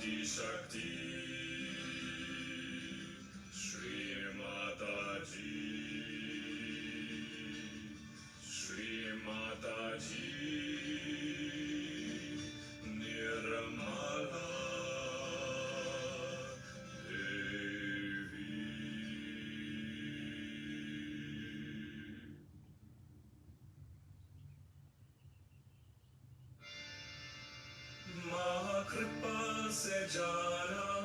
Shakti, Shri Mataji, Shri Mataji, Nirmala Devi. Mahakripa se jana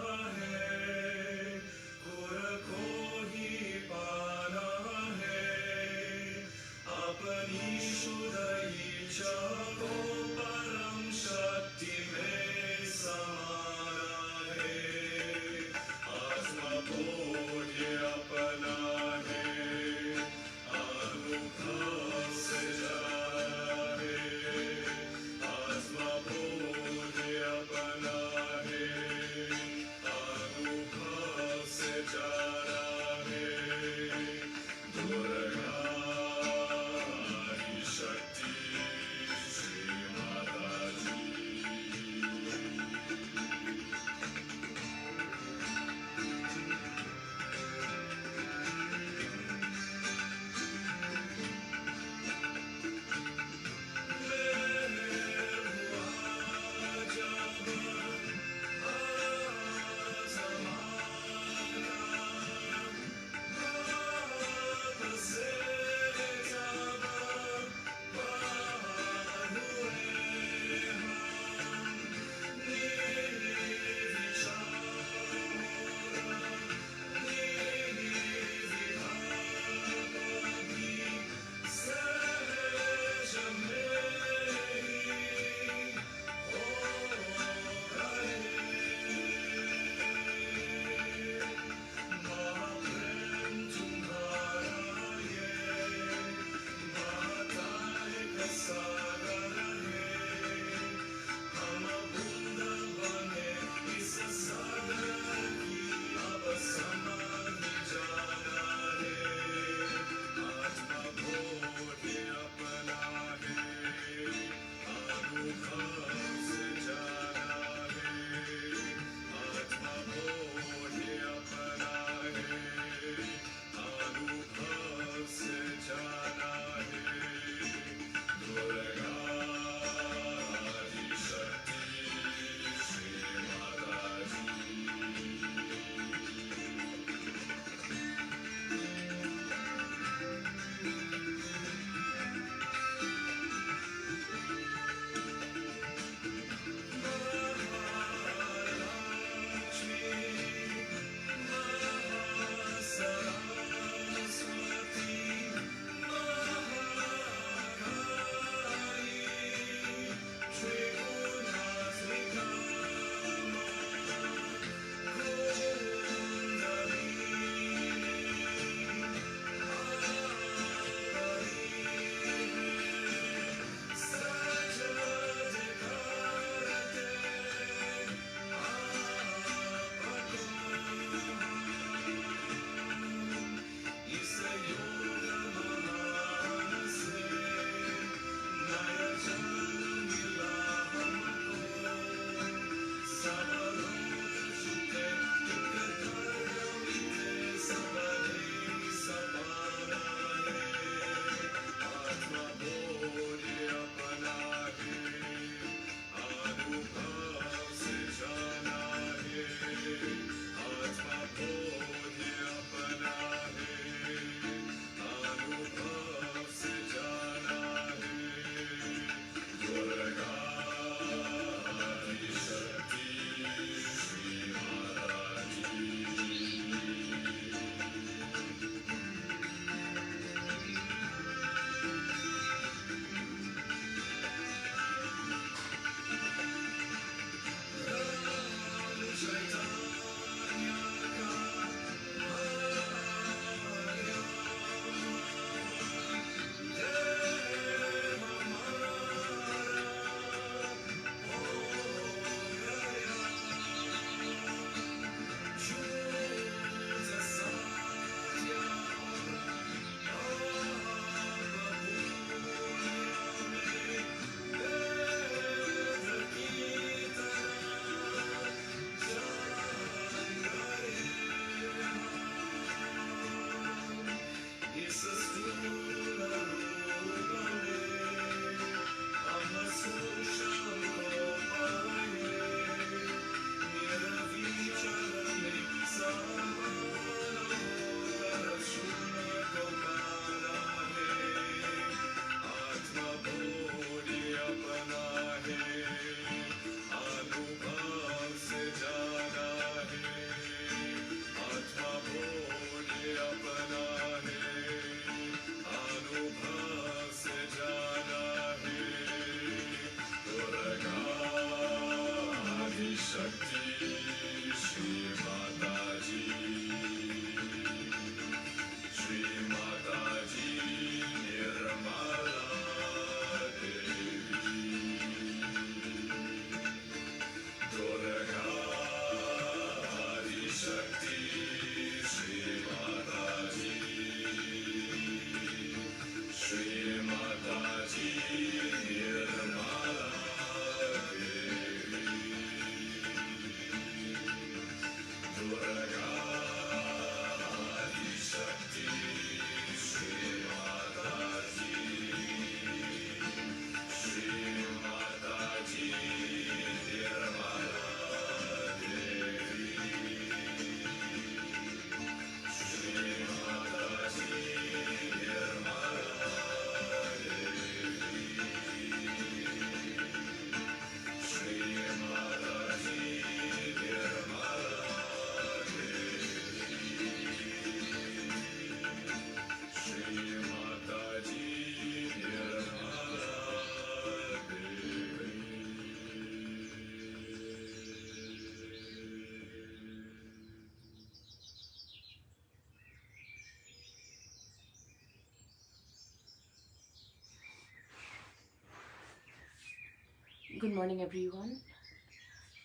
Good morning, everyone.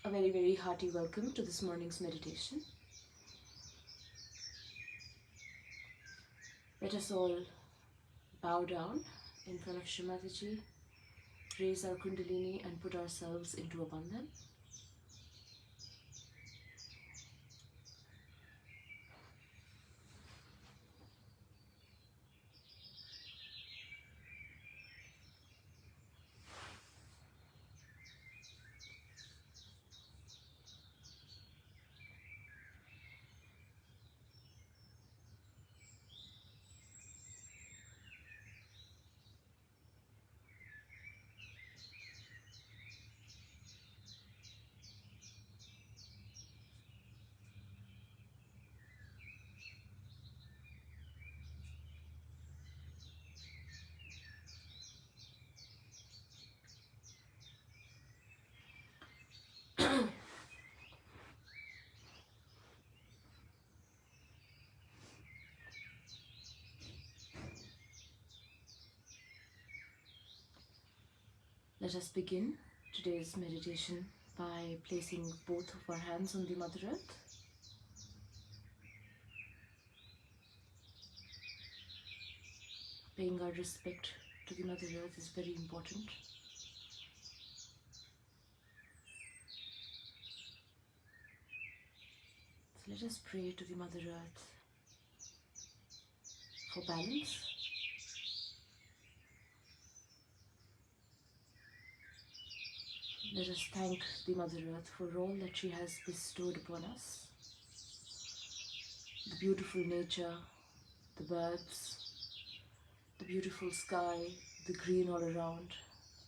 A very, very hearty welcome to this morning's meditation. Let us all bow down in front of Shri Mataji, raise our Kundalini and put ourselves into a bandhan. Let us begin today's meditation by placing both of our hands on the Mother Earth. Paying our respect to the Mother Earth is very important. So let us pray to the Mother Earth for balance. Let us thank the Mother Earth for all that she has bestowed upon us. The beautiful nature, the birds, the beautiful sky, the green all around,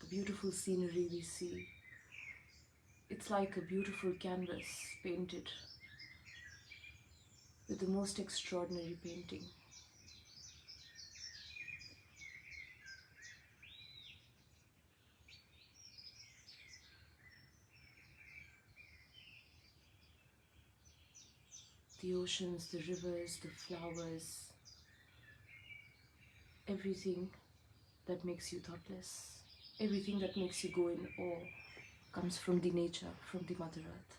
the beautiful scenery we see. It's like a beautiful canvas painted with the most extraordinary painting. The oceans, the rivers, the flowers, everything that makes you thoughtless, everything that makes you go in awe comes from the nature, from the Mother Earth.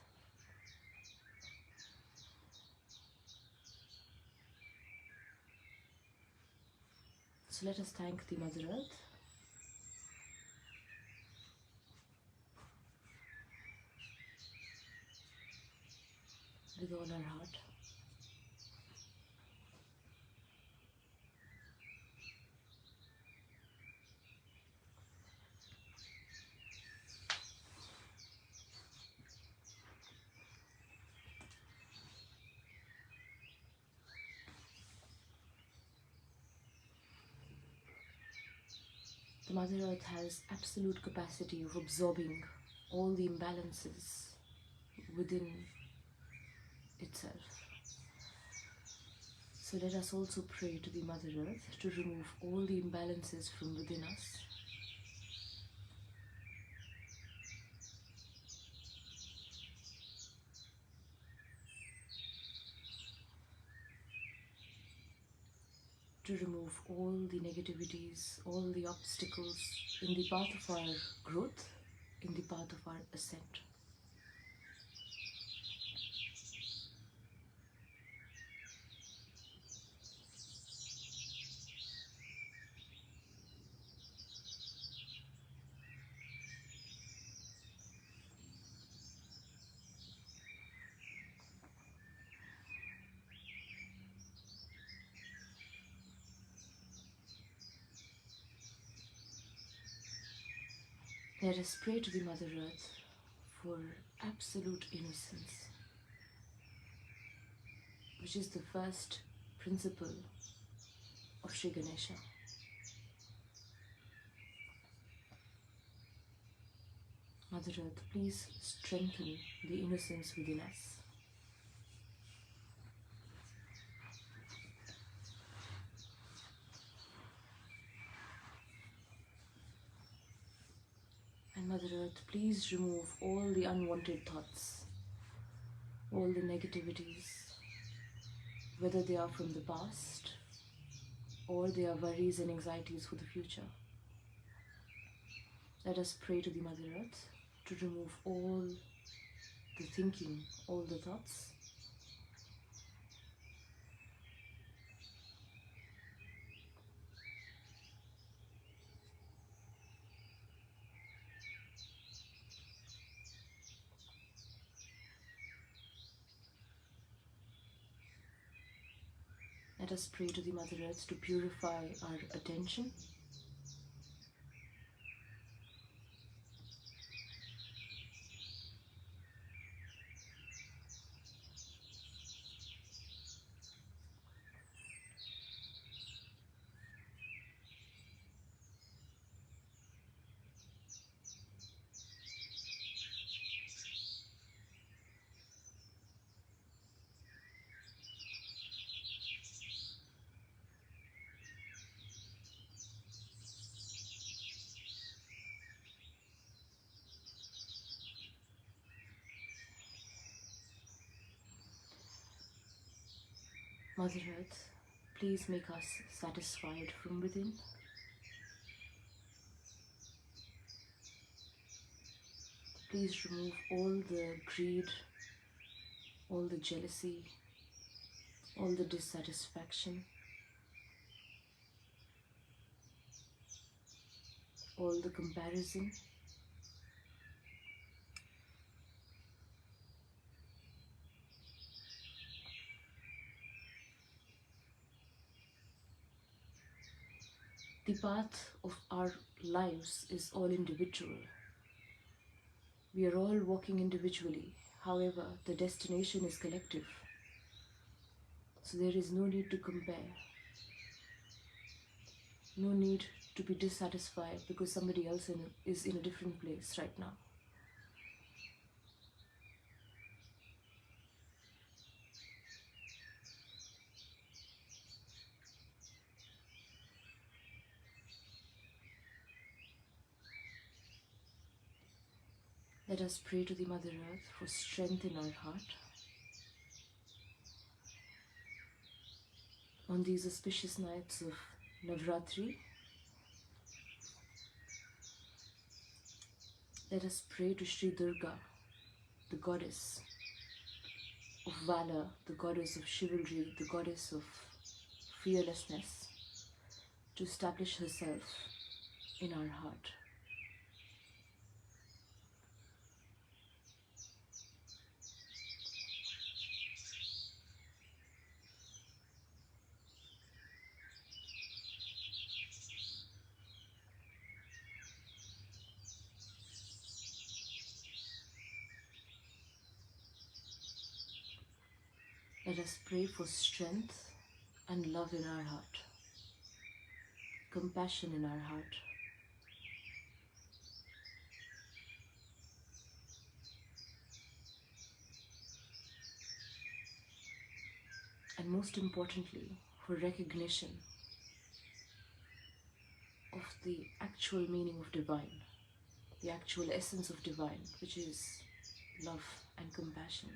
So let us thank the Mother Earth. With all our heart. The Mother Earth has absolute capacity of absorbing all the imbalances within itself. So let us also pray to the Mother Earth to remove all the imbalances from within us. To remove all the negativities, all the obstacles in the path of our growth, in the path of our ascent. Let us pray to the Mother Earth for absolute innocence, which is the first principle of Sri Ganesha. Mother Earth, please strengthen the innocence within us. And Mother Earth, please remove all the unwanted thoughts, all the negativities, whether they are from the past or they are worries and anxieties for the future. Let us pray to the Mother Earth to remove all the thinking, all the thoughts. Let us pray to the Mother Earth to purify our attention. Mother Earth, please make us satisfied from within. Please remove all the greed, all the jealousy, all the dissatisfaction, all the comparison. The path of our lives is all individual. We are all walking individually. However, the destination is collective. So there is no need to compare. No need to be dissatisfied because somebody else is in a different place right now. Let us pray to the Mother Earth for strength in our heart. On these auspicious nights of Navratri, let us pray to Shri Durga, the goddess of valor, the goddess of chivalry, the goddess of fearlessness, to establish herself in our heart. Let us pray for strength and love in our heart, compassion in our heart. And most importantly, for recognition of the actual meaning of divine, the actual essence of divine, which is love and compassion.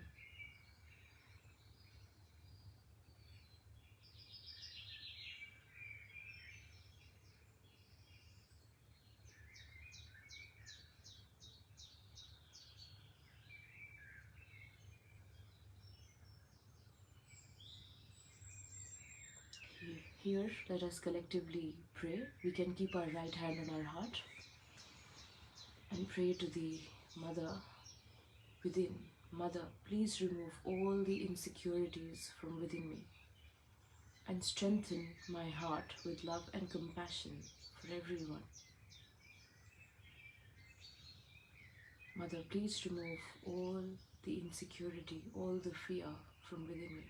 Here, let us collectively pray. We can keep our right hand on our heart and pray to the Mother within. Mother, please remove all the insecurities from within me and strengthen my heart with love and compassion for everyone. Mother, please remove all the insecurity, all the fear from within me.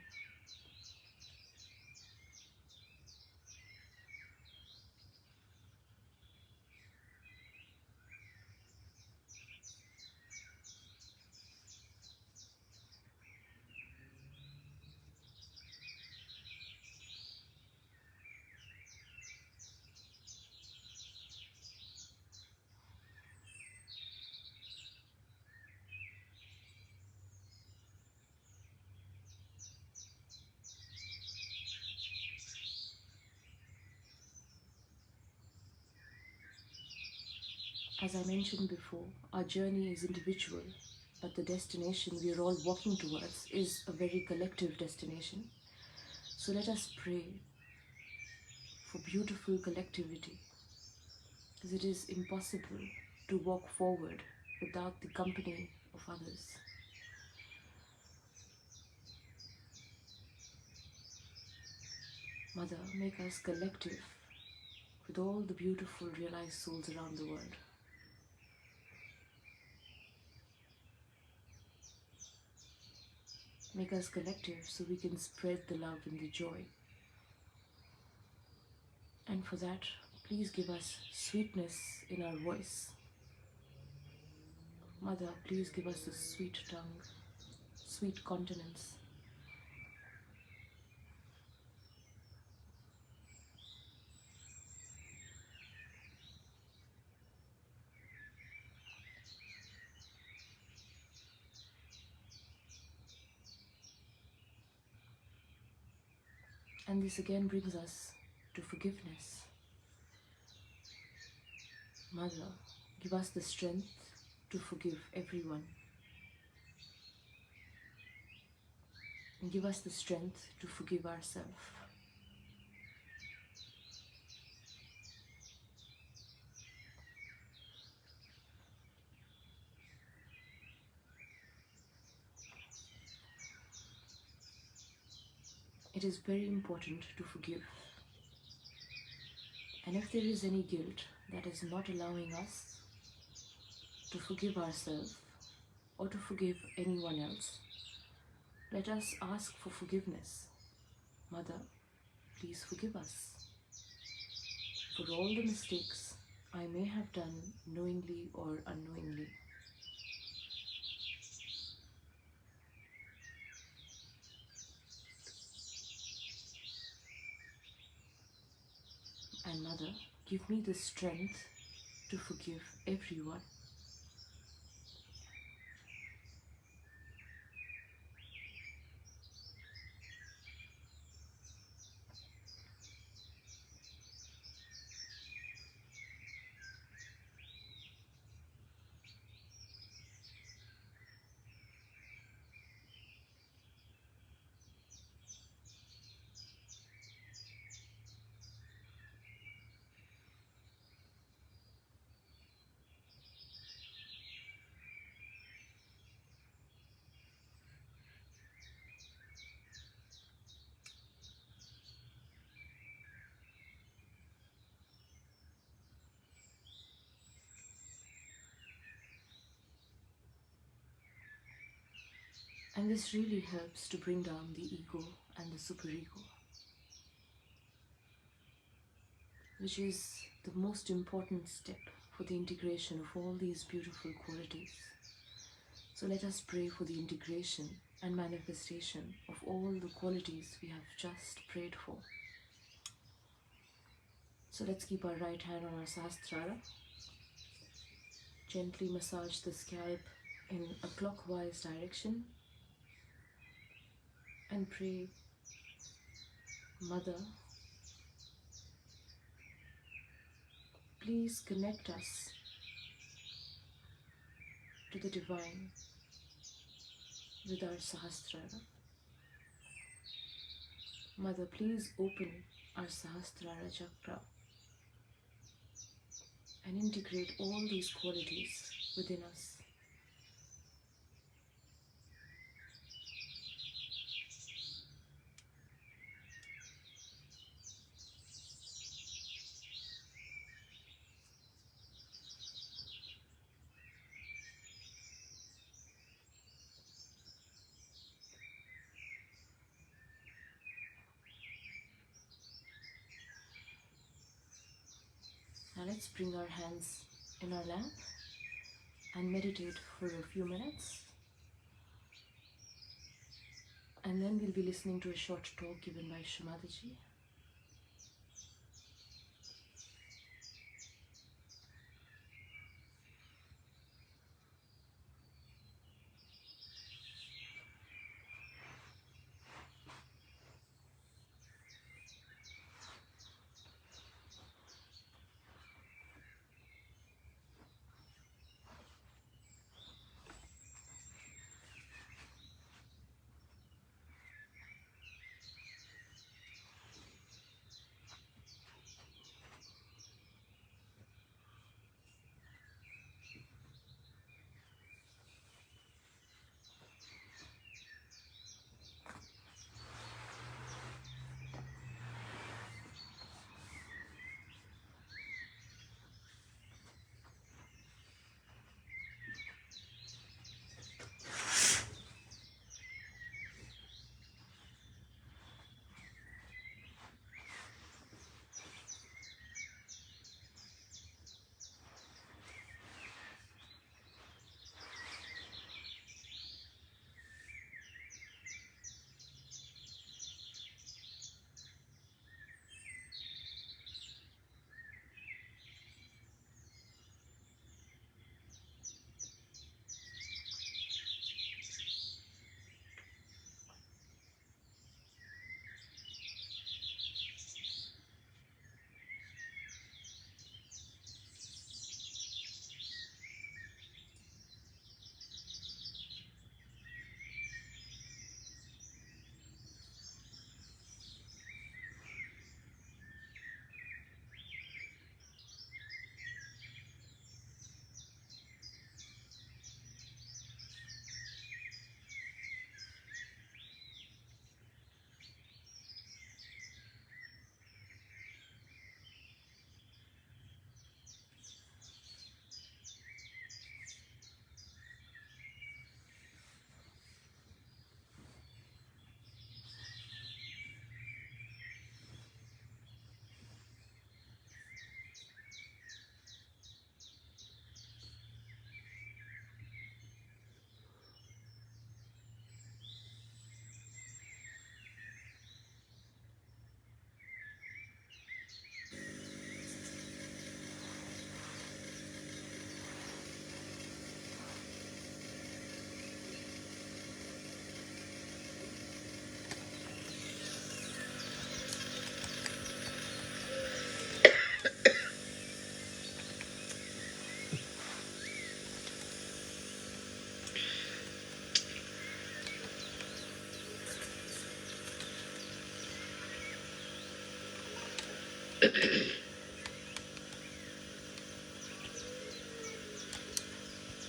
As I mentioned before, our journey is individual, but the destination we are all walking towards is a very collective destination. So let us pray for beautiful collectivity, because it is impossible to walk forward without the company of others. Mother, make us collective with all the beautiful realized souls around the world. Make us collective so we can spread the love and the joy. And for that, please give us sweetness in our voice. Mother, please give us a sweet tongue, sweet continence. And this again brings us to forgiveness. Mother, give us the strength to forgive everyone. And give us the strength to forgive ourselves. It is very important to forgive. And if there is any guilt that is not allowing us to forgive ourselves or to forgive anyone else, let us ask for forgiveness. Mother, please forgive us for all the mistakes I may have done knowingly or unknowingly. And Mother, give me the strength to forgive everyone. And this really helps to bring down the ego and the superego, which is the most important step for the integration of all these beautiful qualities. So let us pray for the integration and manifestation of all the qualities we have just prayed for. So let's keep our right hand on our Sahasrara. Gently massage the scalp in a clockwise direction and pray, Mother, please connect us to the Divine with our Sahasrara. Mother, please open our Sahasrara chakra and integrate all these qualities within us. Now let's bring our hands in our lap and meditate for a few minutes. And then we'll be listening to a short talk given by Shri Mataji.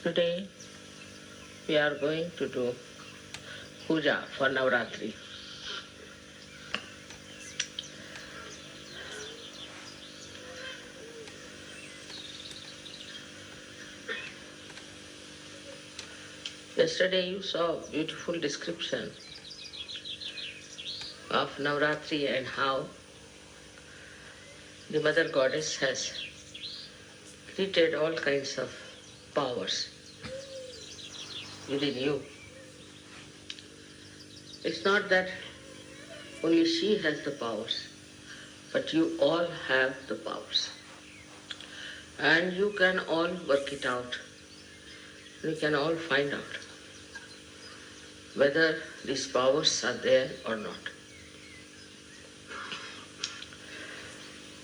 Today we are going to do puja for Navratri. Yesterday you saw a beautiful description of Navratri and how the Mother Goddess has created all kinds of powers within you. It's not that only she has the powers, but you all have the powers. And you can all work it out. You can all find out whether these powers are there or not.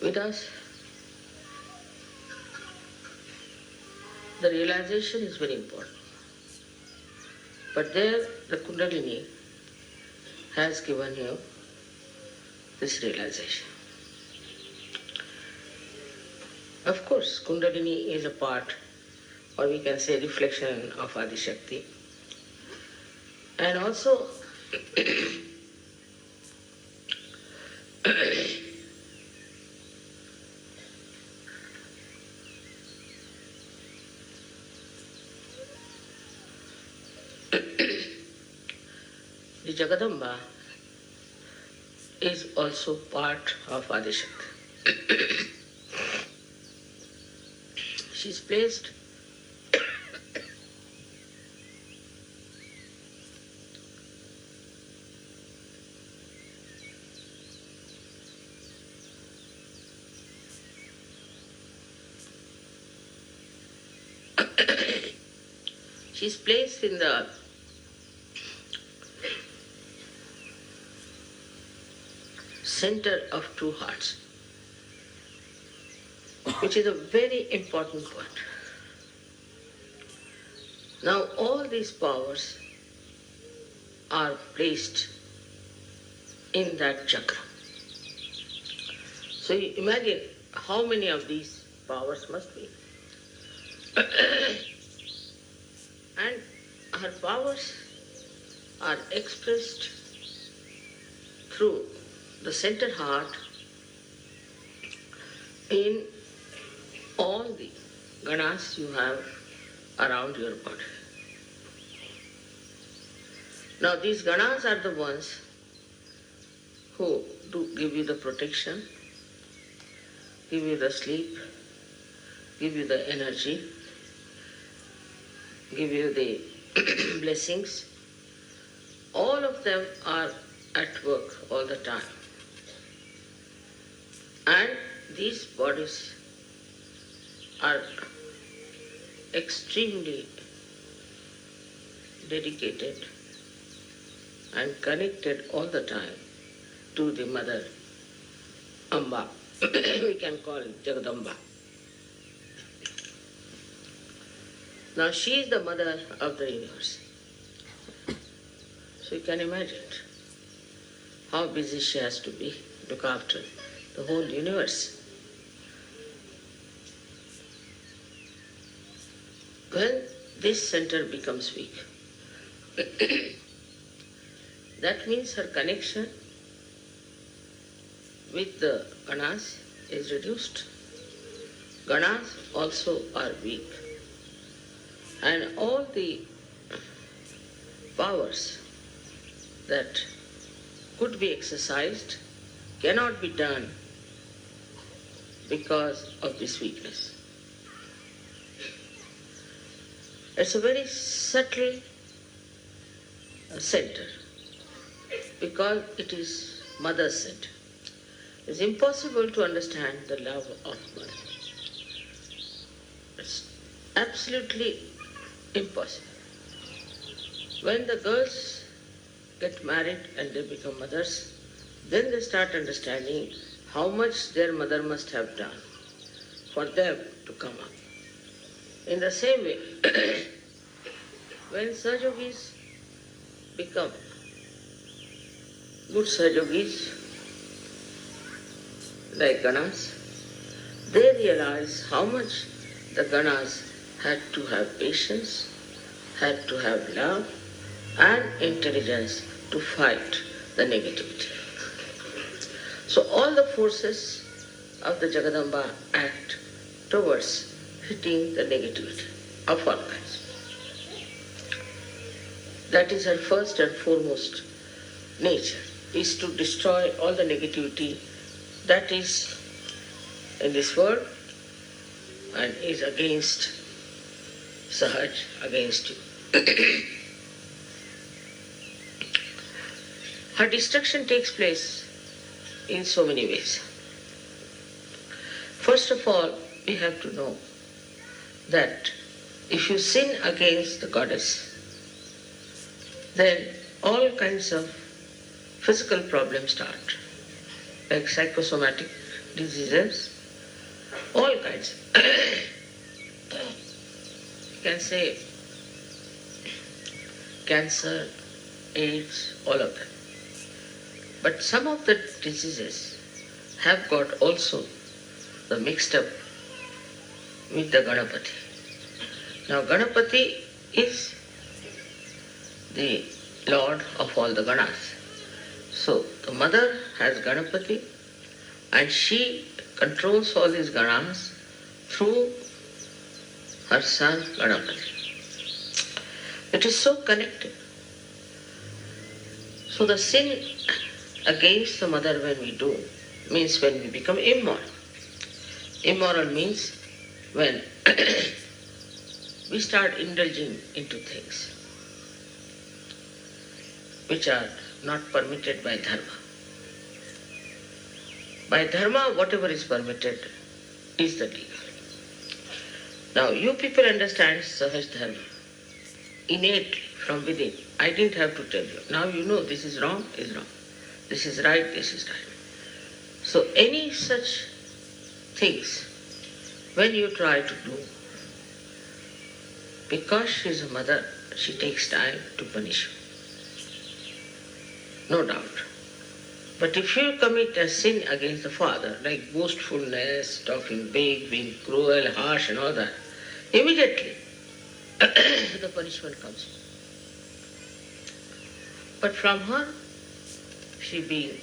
With us, the realization is very important. But there, the Kundalini has given you this realization. Of course, Kundalini is a part, or we can say reflection of Adishakti. And also, the Jagadamba is also part of Adishakti. She's placed she's placed in the center of two hearts, which is a very important point. Now all these powers are placed in that chakra. So you imagine how many of these powers must be. And her powers are expressed through the center heart in all the ganas you have around your body. Now these ganas are the ones who do give you the protection, give you the sleep, give you the energy, give you the blessings. All of them are at work all the time. And these bodies are extremely dedicated and connected all the time to the Mother Amba. We can call it Jagadamba. Now she is the mother of the universe. So you can imagine how busy she has to be, look after the whole universe. When this center becomes weak, that means her connection with the ganas is reduced. Ganas also are weak. And all the powers that could be exercised cannot be done because of this weakness. It's a very subtle center because it is Mother's center. It's impossible to understand the love of Mother. It's absolutely impossible. When the girls get married and they become mothers, then they start understanding how much their mother must have done for them to come up. In the same way, when Sahajogis become good Sahajogis, like Ganas, they realized how much the Ganas had to have patience, had to have love and intelligence to fight the negativity. So all the forces of the Jagadamba act towards hitting the negativity of all kinds. That is her first and foremost nature, is to destroy all the negativity that is in this world and is against Sahaj, against you. Her destruction takes place in so many ways. First of all, we have to know that if you sin against the goddess, then all kinds of physical problems start, like psychosomatic diseases, all kinds. You can say cancer, AIDS, all of them. But some of the diseases have got also the mixed up with the Ganapati. Now Ganapati is the lord of all the Ganas. So the mother has Ganapati and she controls all these Ganas through her son Ganapati. It is so connected. So the sin against the mother when we do means when we become immoral. Immoral means when we start indulging into things which are not permitted by dharma. By dharma, whatever is permitted is the legal. Now, you people understand Sahaj dharma innately from within. I didn't have to tell you. Now you know this is wrong, is wrong. This is right, this is right. So any such things, when you try to do, because she is a mother, she takes time to punish you. No doubt. But if you commit a sin against the father, like boastfulness, talking big, being cruel, harsh and all that, immediately the punishment comes. But from her, she being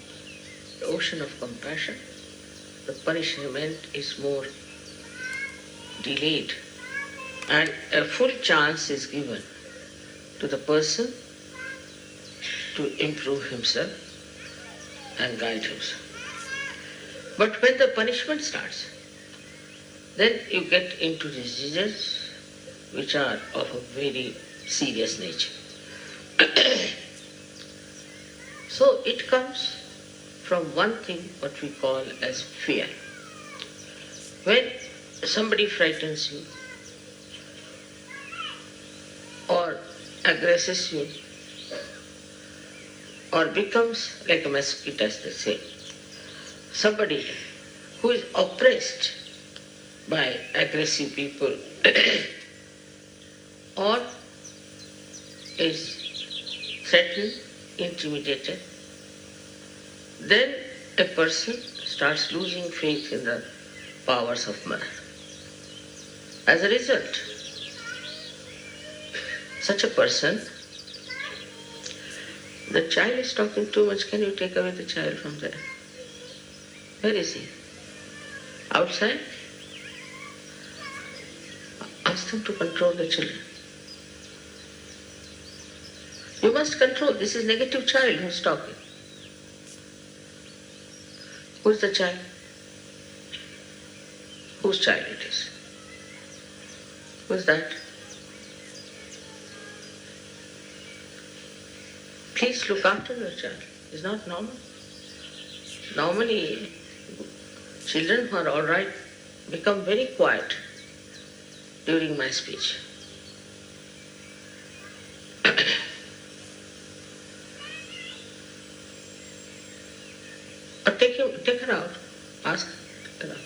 the ocean of compassion, the punishment is more delayed and a full chance is given to the person to improve himself and guide himself. But when the punishment starts, then you get into diseases which are of a very serious nature. So it comes from one thing what we call as fear. When somebody frightens you or aggresses you or becomes like a mosquito, as they say, somebody who is oppressed by aggressive people or is threatened, intimidated, then a person starts losing faith in the powers of mother. As a result, such a person, the child is talking too much, can you take away the child from there? Where is he? Outside? Ask them to control the children. You must control. This is negative child who's talking. Who's the child? Whose child it is? Who's that? Please look after your child. It's not normal. Normally, children who are all right become very quiet during my speech. Or take her out. Ask her, take her out.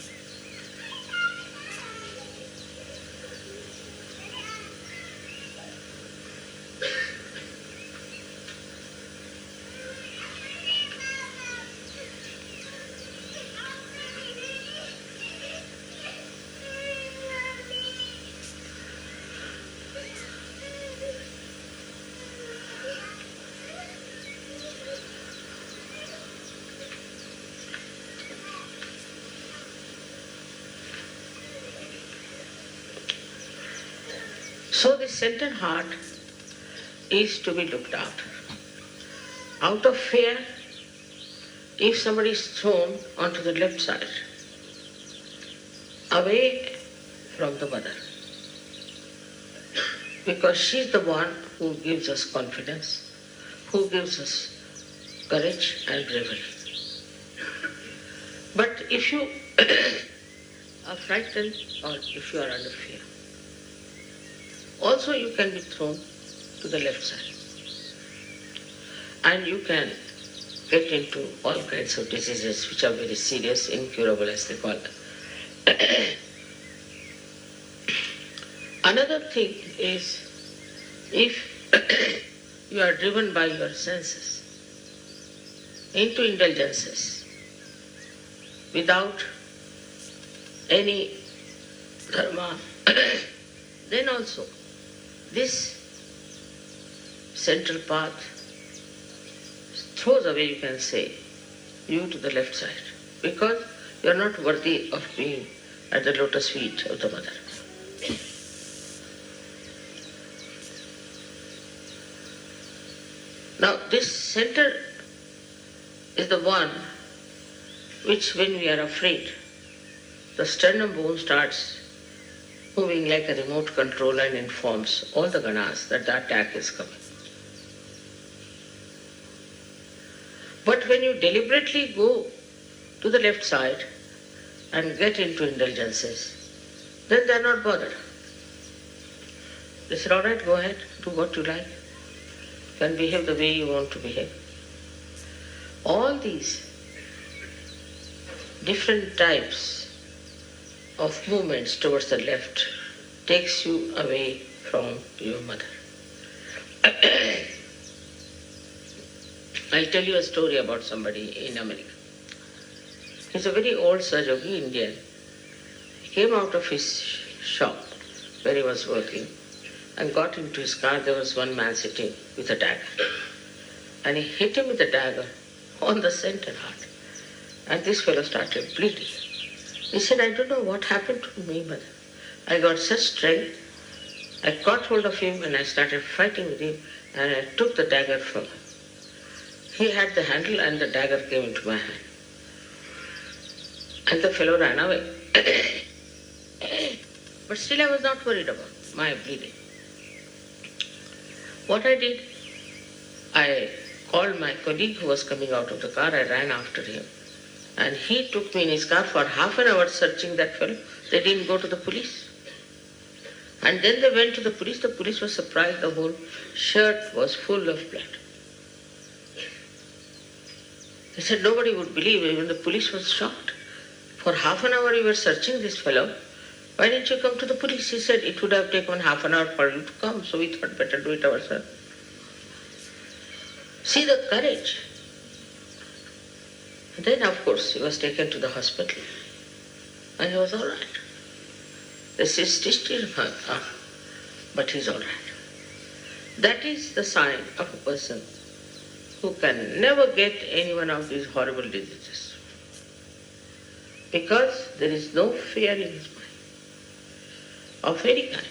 So the center heart is to be looked after. Out of fear, if somebody is thrown onto the left side, away from the mother, because she is the one who gives us confidence, who gives us courage and bravery. But if you are frightened or if you are under fear, also you can be thrown to the left side. And you can get into all kinds of diseases which are very serious, incurable as they call them. Another thing is, if you are driven by your senses into indulgences without any dharma, then also this central path throws away, you can say, you to the left side, because you are not worthy of being at the lotus feet of the mother. Now this center is the one which, when we are afraid, the sternum bone starts moving like a remote control and informs all the ganas that the attack is coming. But when you deliberately go to the left side and get into indulgences, then they are not bothered. They said, all right, go ahead, do what you like. You can behave the way you want to behave. All these different types of movements towards the left takes you away from your mother. I'll tell you a story about somebody in America. He's a very old Sahaja, Indian. He came out of his shop where he was working and got into his car. There was one man sitting with a dagger. And he hit him with a dagger on the center heart. And this fellow started bleeding. He said, I don't know what happened to me, mother. I got such strength. I caught hold of him and I started fighting with him and I took the dagger from him. He had the handle and the dagger came into my hand. And the fellow ran away. But still I was not worried about my bleeding. What I did, I called my colleague who was coming out of the car. I ran after him. And he took me in his car for half an hour searching that fellow. They didn't go to the police. And then they went to the police. The police was surprised. The whole shirt was full of blood. They said nobody would believe. Even the police was shocked. For half an hour you were searching this fellow. Why didn't you come to the police? He said it would have taken half an hour for you to come. So we thought better do it ourselves. See the courage. And then of course he was taken to the hospital. And he was all right. They stitched him up, but he's all right. That is the sign of a person who can never get any one of these horrible diseases. Because there is no fear in his mind of any kind.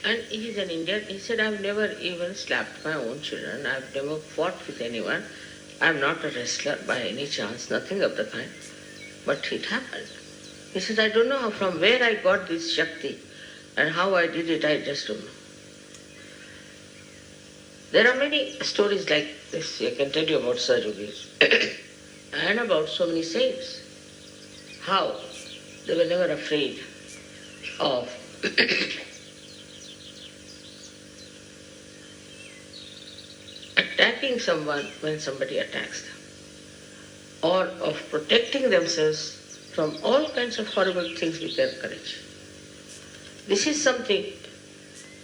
And he is an Indian. He said, I've never even slapped my own children. I've never fought with anyone. I'm not a wrestler by any chance, nothing of the kind. But it happened. He says, I don't know from where I got this Shakti and how I did it, I just don't know. There are many stories like this. I can tell you about Sahajogis and about so many saints. How they were never afraid of attacking someone when somebody attacks them, or of protecting themselves from all kinds of horrible things with their courage. This is something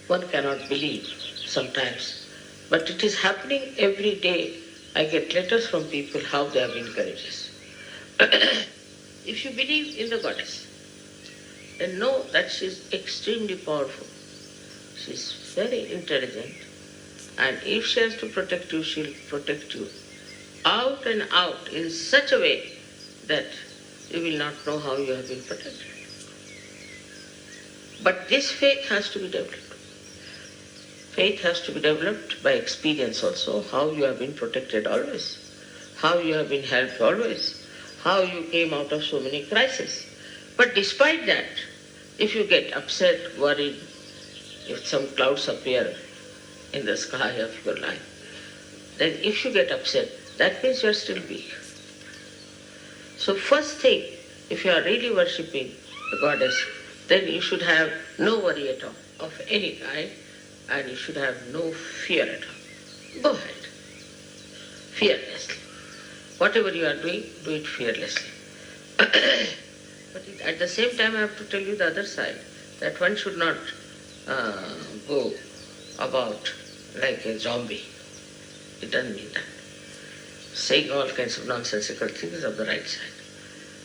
one cannot believe sometimes, but it is happening every day. I get letters from people how they have been courageous. If you believe in the goddess, then know that she is extremely powerful. She is very intelligent, and if she has to protect you, she will protect you out and out in such a way that you will not know how you have been protected. But this faith has to be developed. Faith has to be developed by experience also, how you have been protected always, how you have been helped always, how you came out of so many crises. But despite that, if you get upset, worried, if some clouds appear in the sky of your life, then if you get upset, that means you are still weak. So first thing, if you are really worshipping the goddess, then you should have no worry at all of any kind, and you should have no fear at all. Go ahead, fearlessly. Whatever you are doing, do it fearlessly. But at the same time, I have to tell you the other side, that one should not go about like a zombie. It doesn't mean that. Saying all kinds of nonsensical things of the right side.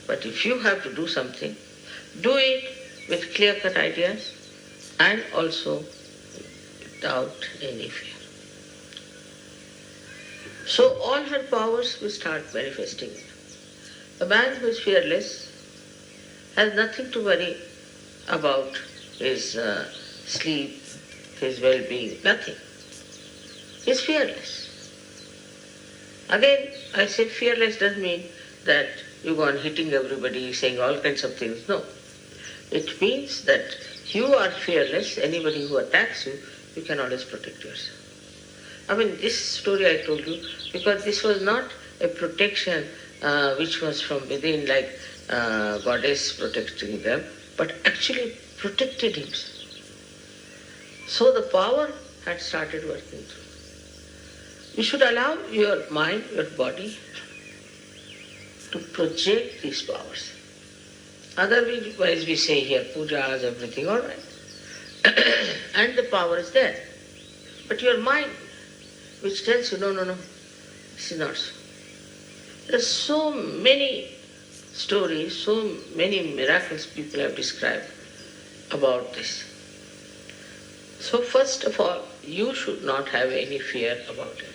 But if you have to do something, do it with clear-cut ideas and also without any fear. So all her powers will start manifesting. A man who is fearless has nothing to worry about his sleep, his well-being, nothing. He is fearless. Again, I say fearless doesn't mean that you go on hitting everybody, saying all kinds of things. No. It means that you are fearless. Anybody who attacks you, you can always protect yourself. I mean, this story I told you, because this was not a protection which was from within, like goddess protecting them, but actually protected himself. So the power had started working through. You should allow your mind, your body to project these powers. Otherwise we say here, pujas, everything, all right. And the power is there. But your mind, which tells you, no, this is not so. There's so many stories, so many miracles people have described about this. So first of all, you should not have any fear about it.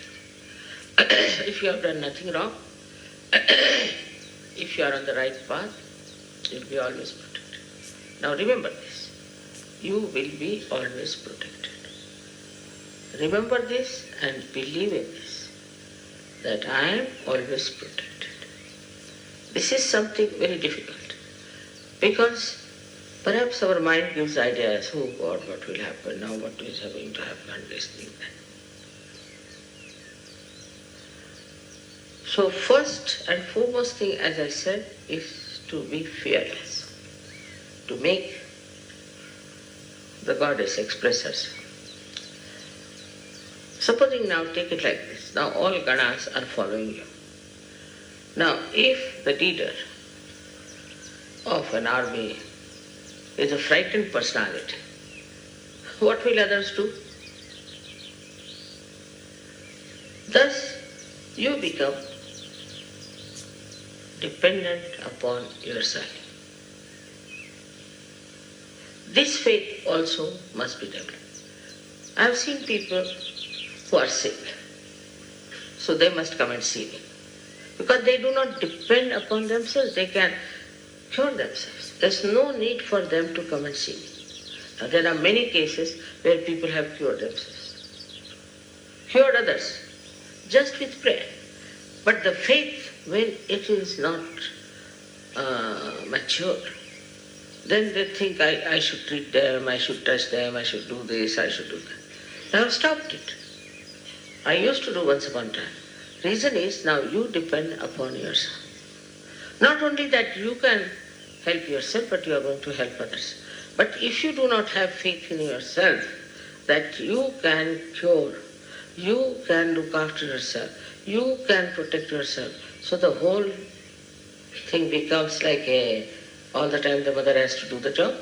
If you have done nothing wrong, if you are on the right path, you'll be always protected. Now remember this, you will be always protected. Remember this and believe in this, that I am always protected. This is something very difficult, because perhaps our mind gives ideas, oh God, what will happen now, what is going to happen, this thing, that. So first and foremost thing, as I said, is to be fearless, to make the goddess express herself. Supposing now, take it like this, now all ganas are following you. Now if the leader of an army is a frightened personality, what will others do? Thus, you become dependent upon yourself. This faith also must be developed. I have seen people who are sick, so they must come and see me. Because they do not depend upon themselves, they can cure themselves. There's no need for them to come and see me. Now, there are many cases where people have cured themselves, cured others, just with prayer. But the faith, when it is not mature, then they think I should treat them, I should touch them, I should do this, I should do that. Now I've stopped it. I used to do once upon a time. Reason is, now you depend upon yourself. Not only that you can help yourself, but you are going to help others. But if you do not have faith in yourself, that you can cure, you can look after yourself, you can protect yourself, so the whole thing becomes like all the time the mother has to do the job.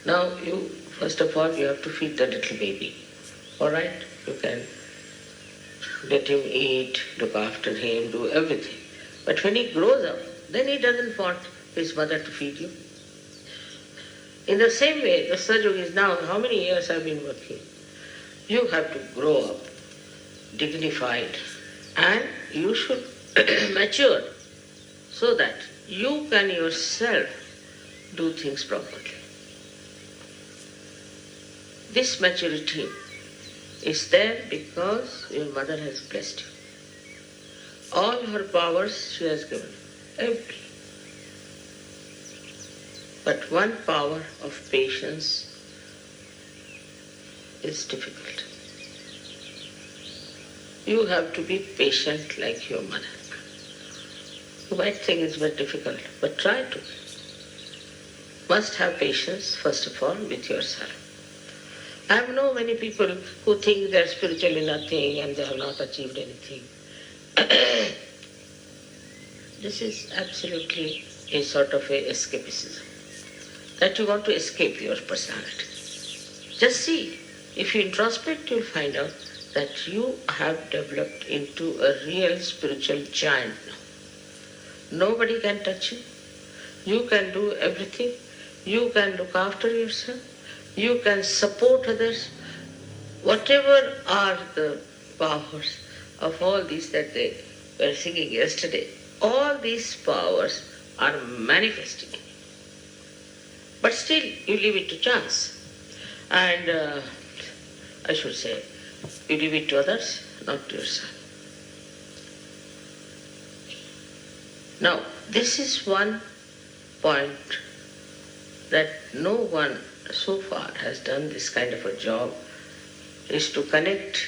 Now you, first of all, you have to feed the little baby. All right? You can let him eat, look after him, do everything. But when he grows up, then he doesn't want his mother to feed you. In the same way, the Sahaja now, how many years I've been working? You have to grow up, dignified, and you should mature so that you can yourself do things properly. This maturity is there because your mother has blessed you. All her powers she has given, every. But one power of patience is difficult. You have to be patient like your mother. You might think it's very difficult, but try to. Must have patience, first of all, with yourself. I know many people who think they're spiritually nothing and they have not achieved anything. This is absolutely a sort of a escapism. That you want to escape your personality. Just see, if you introspect, you'll find out that you have developed into a real spiritual giant now. Nobody can touch you. You can do everything. You can look after yourself. You can support others. Whatever are the powers of all these that they were singing yesterday, all these powers are manifesting. But still, you leave it to chance. And I should say, you leave it to others, not to yourself. Now, this is one point that no one so far has done this kind of a job, is to connect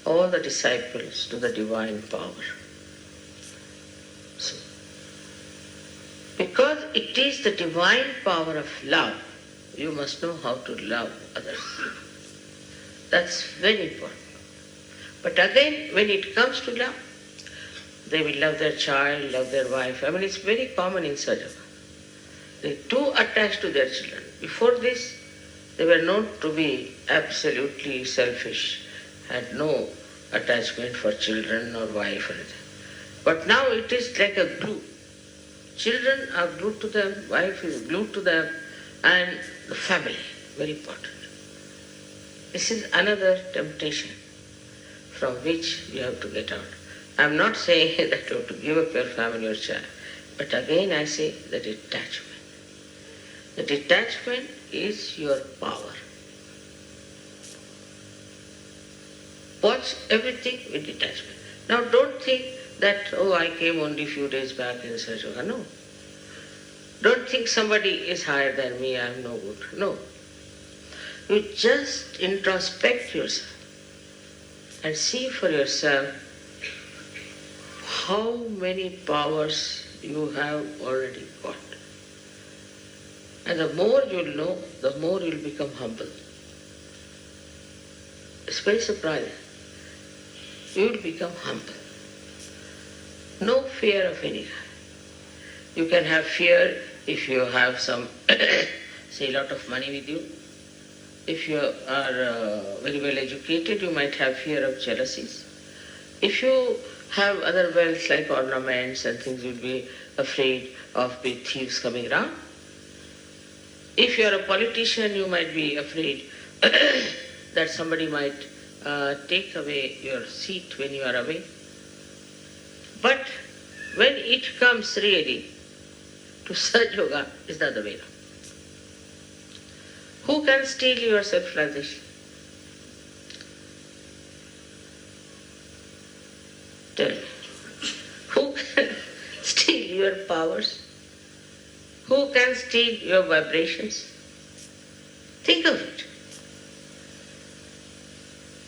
all the disciples to the divine power. So, because it is the divine power of love, you must know how to love others. That's very important. But again, when it comes to love, they will love their child, love their wife. I mean, it's very common in Sahaja. They're too attached to their children. Before this, they were known to be absolutely selfish, had no attachment for children or wife or anything. But now it is like a glue. Children are glued to them, wife is glued to them, and the family, very important. This is another temptation from which you have to get out. I'm not saying that you have to give up your family or child, but again I say the detachment. The detachment is your power. Watch everything with detachment. Now don't think that, oh, I came only a few days back in such a way. No. Don't think somebody is higher than me, I am no good. No. You just introspect yourself and see for yourself how many powers you have already got. And the more you'll know, the more you'll become humble. It's very surprising. You'll become humble. No fear of any kind. You can have fear if you have some, say, lot of money with you. If you are very well educated, you might have fear of jealousies. If you have other wealth like ornaments and things, you'll be afraid of big thieves coming around. If you are a politician, you might be afraid that somebody might take away your seat when you are away. But when it comes really to Sahaja Yoga, is the other way around. Who can steal your self-realization? Tell me. Who can steal your powers? Who can steal your vibrations? Think of it.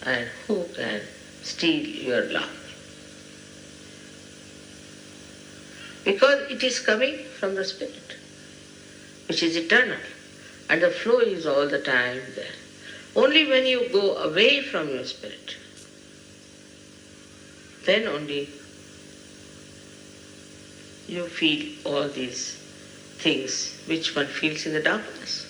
And who can steal your love? Because it is coming from the Spirit, which is eternal. And the flow is all the time there. Only when you go away from your Spirit, then only you feel all these things which one feels in the darkness.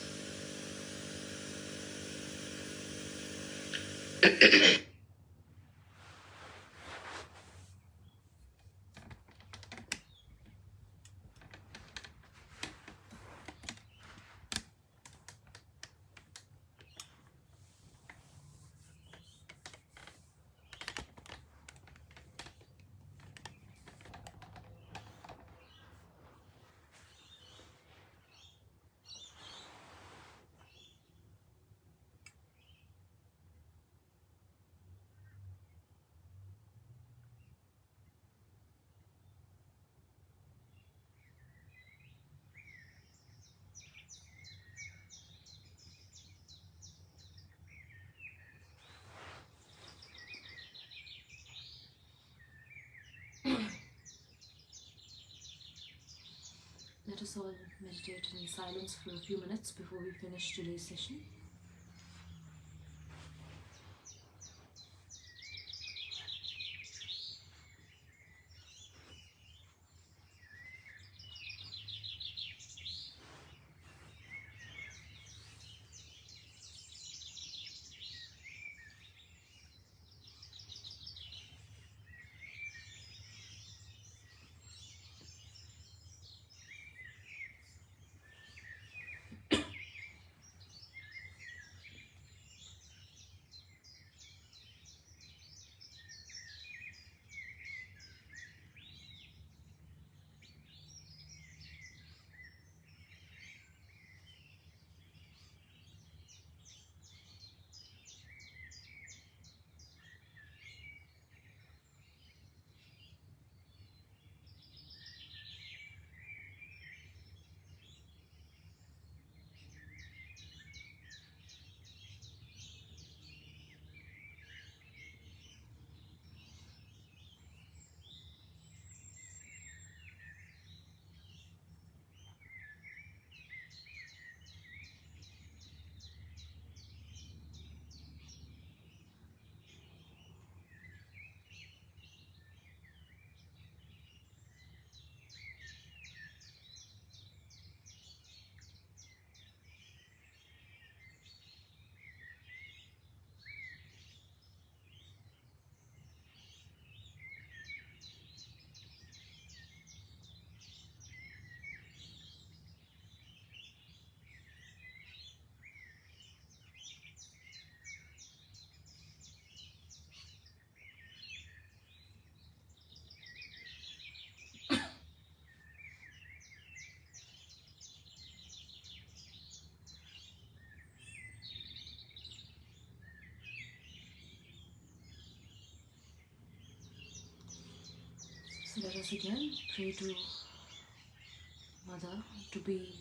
all meditate in silence for a few minutes before we finish today's session. So let us again pray to Mother to be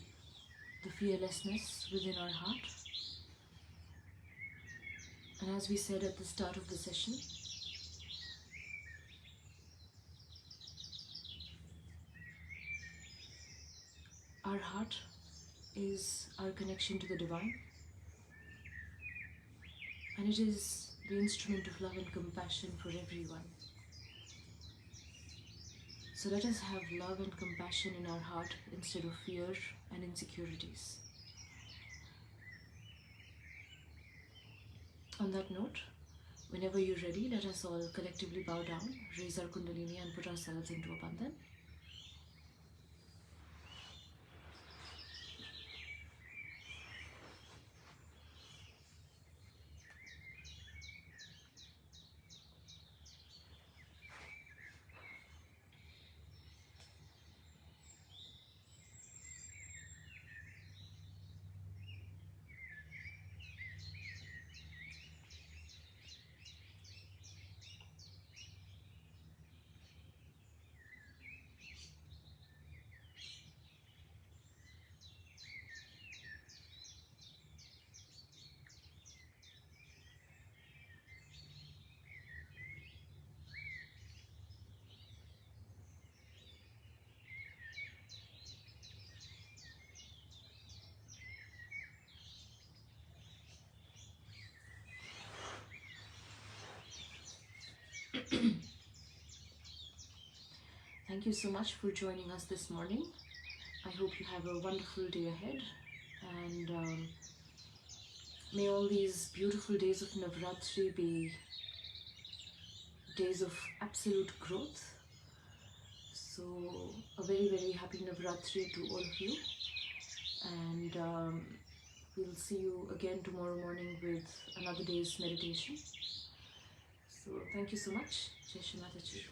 the fearlessness within our heart. And as we said at the start of the session, our heart is our connection to the divine, and it is the instrument of love and compassion for everyone. So let us have love and compassion in our heart instead of fear and insecurities. On that note, whenever you're ready, let us all collectively bow down, raise our Kundalini and put ourselves into a bandhan. Thank you so much for joining us this morning. I hope you have a wonderful day ahead, and may all these beautiful days of Navratri be days of absolute growth. So a very, very happy Navratri to all of you, and we'll see you again tomorrow morning with another day's meditation. So thank you so much. Jai Shri Mataji.